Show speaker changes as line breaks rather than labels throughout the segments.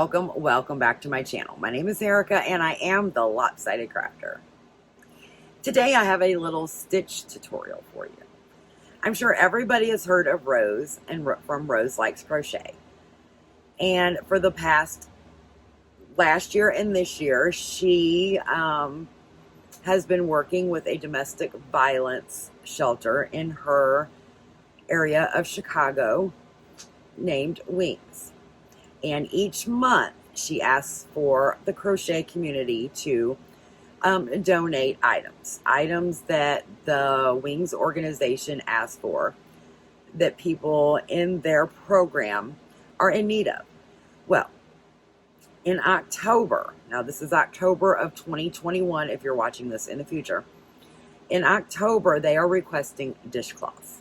Welcome back to my channel. My name is Erica and I am the Lopsided Crafter. Today I have a little stitch tutorial for you. I'm sure everybody has heard of Rose and from Rose Likes Crochet. And for the past last year and this year, she has been working with a domestic violence shelter in her area of Chicago named Wings. And each month she asks for the crochet community to donate items that the Wings organization asks for, that people in their program are in need of. Well, in October, now this is October of 2021 if you're watching this in the future, in October they are requesting dishcloths.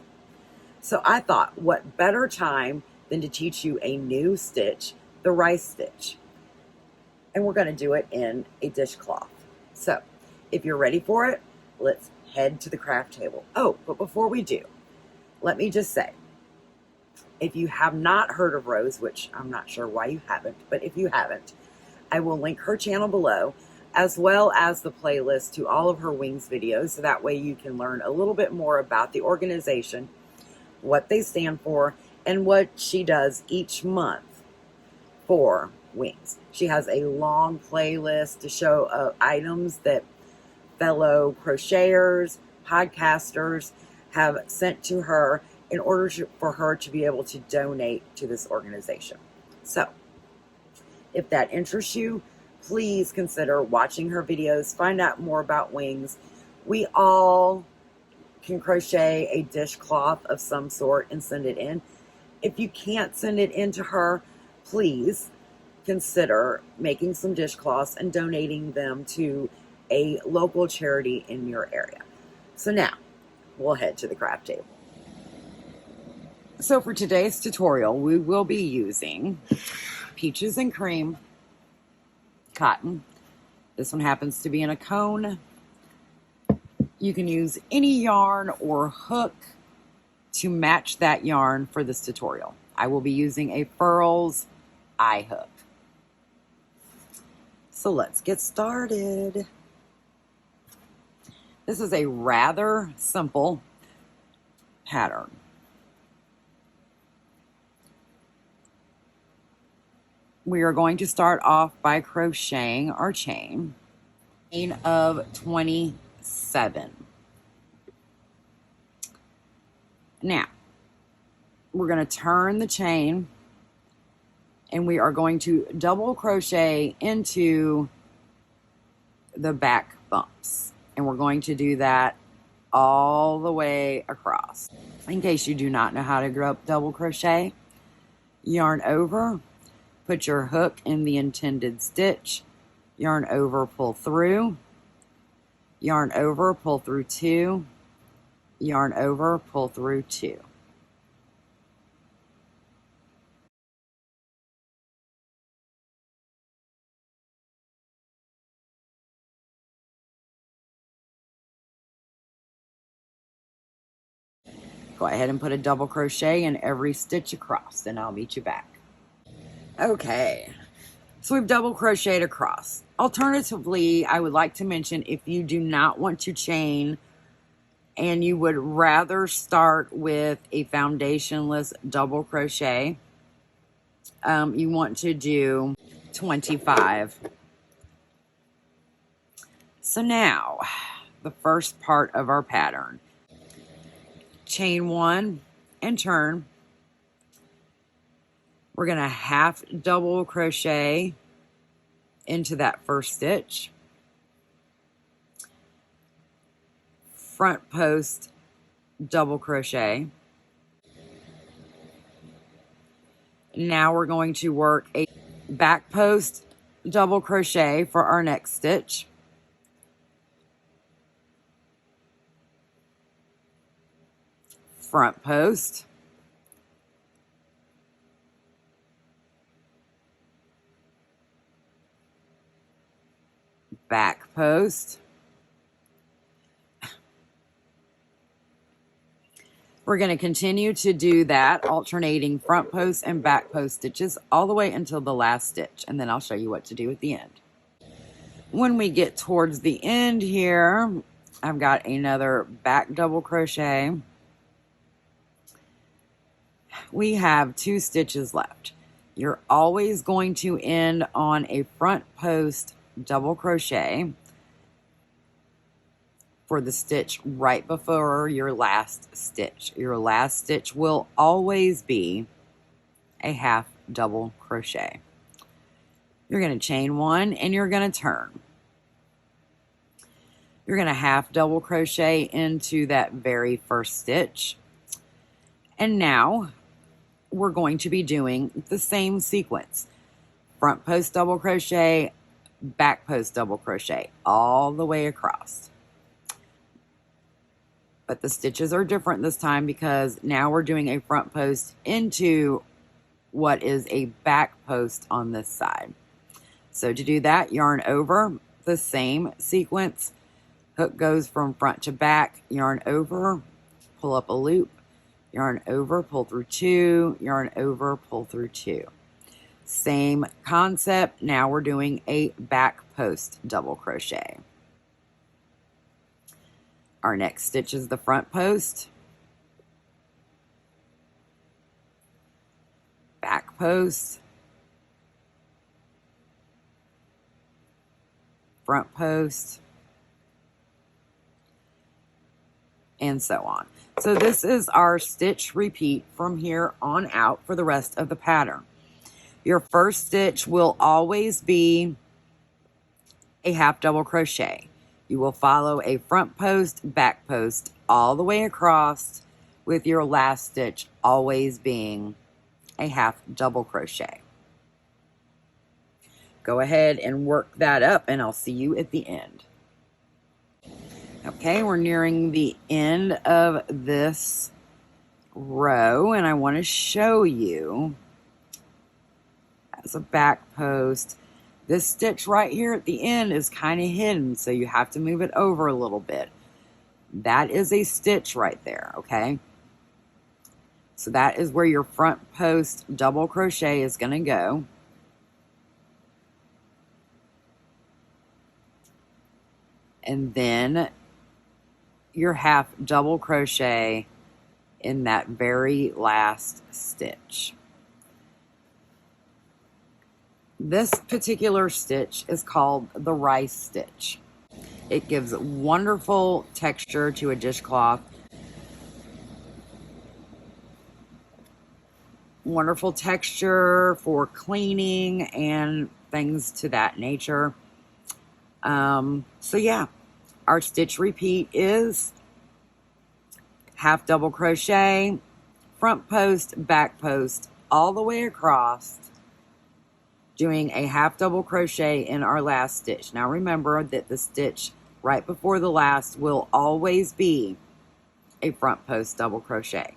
So I thought, what better time than to teach you a new stitch, the rice stitch. And we're going to do it in a dishcloth. So if you're ready for it, let's head to the craft table. Oh, but before we do, let me just say, if you have not heard of Rose, which I'm not sure why you haven't, but if you haven't, I will link her channel below, as well as the playlist to all of her Wings videos, so that way you can learn a little bit more about the organization, what they stand for, and what she does each month for Wings. She has a long playlist to show items that fellow crocheters, podcasters have sent to her in order for her to be able to donate to this organization. So, if that interests you, please consider watching her videos, find out more about Wings. We all can crochet a dishcloth of some sort and send it in. If you can't send it in to her, please consider making some dishcloths and donating them to a local charity in your area. So now, we'll head to the craft table. So for today's tutorial, we will be using Peaches and Cream cotton. This one happens to be in a cone. You can use any yarn or hook to match that yarn for this tutorial. I will be using a Furls eye hook. So let's get started. This is a rather simple pattern. We are going to start off by crocheting our chain of 27. Now, we're going to turn the chain and we are going to double crochet into the back bumps. And we're going to do that all the way across. In case you do not know how to double crochet, yarn over, put your hook in the intended stitch, yarn over, pull through, yarn over, pull through 2, yarn over, pull through 2. Go ahead and put a double crochet in every stitch across, and I'll meet you back. Okay, so we've double crocheted across. Alternatively, I would like to mention, if you do not want to chain and you would rather start with a foundationless double crochet, you want to do 25. So now, the first part of our pattern. Chain 1 and turn. We're going to half double crochet into that first stitch. Front post double crochet. Now we're going to work a back post double crochet for our next stitch. Front post. Back post. We're going to continue to do that, alternating front post and back post stitches all the way until the last stitch, and then I'll show you what to do at the end. When we get towards the end here, I've got another back double crochet. We have 2 stitches left. You're always going to end on a front post double crochet for the stitch right before your last stitch. Your last stitch will always be a half double crochet. You're going to chain 1 and you're going to turn. You're going to half double crochet into that very first stitch. And now we're going to be doing the same sequence. Front post double crochet, back post double crochet, all the way across. But the stitches are different this time because now we're doing a front post into what is a back post on this side. So to do that, yarn over the same sequence. Hook goes from front to back, yarn over, pull up a loop, yarn over, pull through 2, yarn over, pull through 2. Same concept. Now we're doing a back post double crochet. Our next stitch is the front post, back post, front post, and so on. So this is our stitch repeat from here on out for the rest of the pattern. Your first stitch will always be a half double crochet. You will follow a front post, back post all the way across, with your last stitch always being a half double crochet. Go ahead and work that up and I'll see you at the end. Okay, we're nearing the end of this row and I want to show you as a back post. This stitch right here at the end is kind of hidden, so you have to move it over a little bit. That is a stitch right there, okay? So that is where your front post double crochet is going to go. And then your half double crochet in that very last stitch. This particular stitch is called the rice stitch. It gives wonderful texture to a dishcloth. Wonderful texture for cleaning and things to that nature. So yeah, our stitch repeat is half double crochet, front post, back post, all the way across, doing a half double crochet in our last stitch. Now remember that the stitch right before the last will always be a front post double crochet.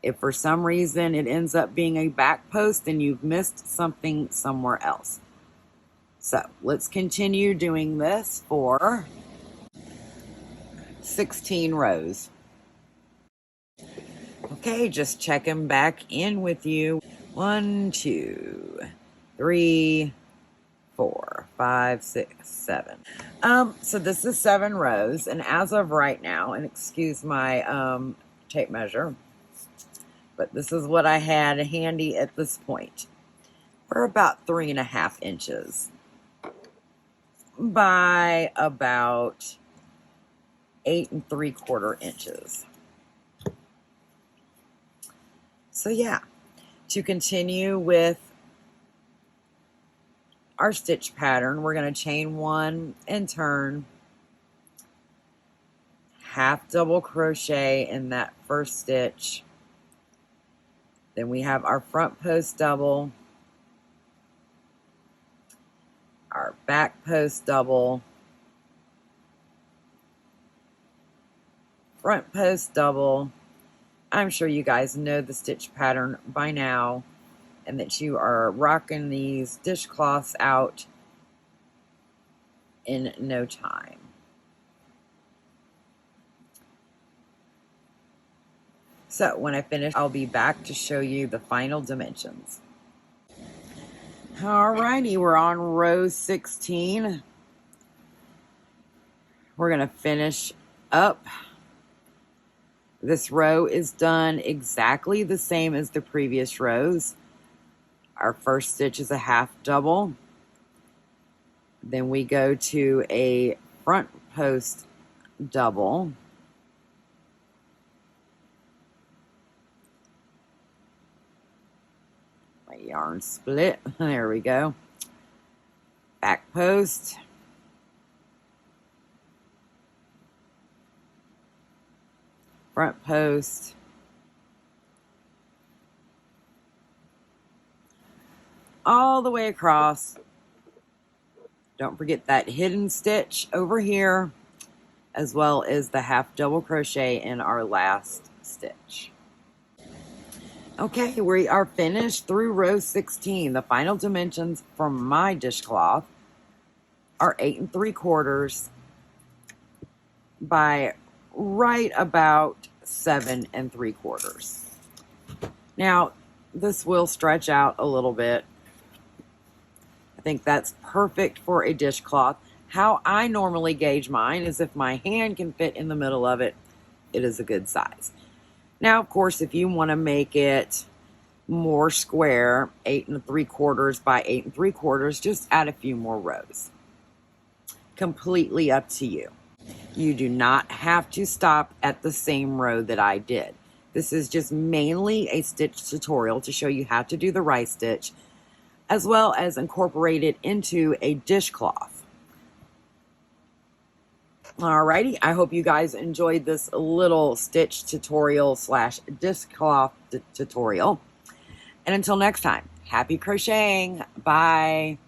If for some reason it ends up being a back post, then you've missed something somewhere else. So let's continue doing this for 16 rows. Okay, just checking back in with you. 1, 2, 3, 4, 5, 6, 7. So this is 7 rows, and as of right now, and excuse my tape measure, but this is what I had handy at this point. We're about 3.5 inches by about 8 3/4 inches. So yeah, to continue with our stitch pattern, we're going to chain 1 and turn, half double crochet in that first stitch. Then we have our front post double, our back post double, front post double. I'm sure you guys know the stitch pattern by now and that you are rocking these dishcloths out in no time. So when I finish, I'll be back to show you the final dimensions. Alrighty, we're on row 16. We're going to finish up. This row is done exactly the same as the previous rows. Our first stitch is a half double. Then we go to a front post double. My yarn split. There we go. Back post. Front post. All the way across. Don't forget that hidden stitch over here, as well as the half double crochet in our last stitch. Okay, we are finished through row 16. The final dimensions for my dishcloth are 8 3/4 by right about 7 3/4. Now, this will stretch out a little bit. I think that's perfect for a dishcloth. How I normally gauge mine is if my hand can fit in the middle of it, it is a good size. Now, of course, if you want to make it more square, 8 3/4 by 8 3/4, just add a few more rows. Completely up to you. You do not have to stop at the same row that I did. This is just mainly a stitch tutorial to show you how to do the right stitch, as well as incorporate it into a dishcloth. Alrighty, I hope you guys enjoyed this little stitch tutorial slash dishcloth tutorial. And until next time, happy crocheting. Bye.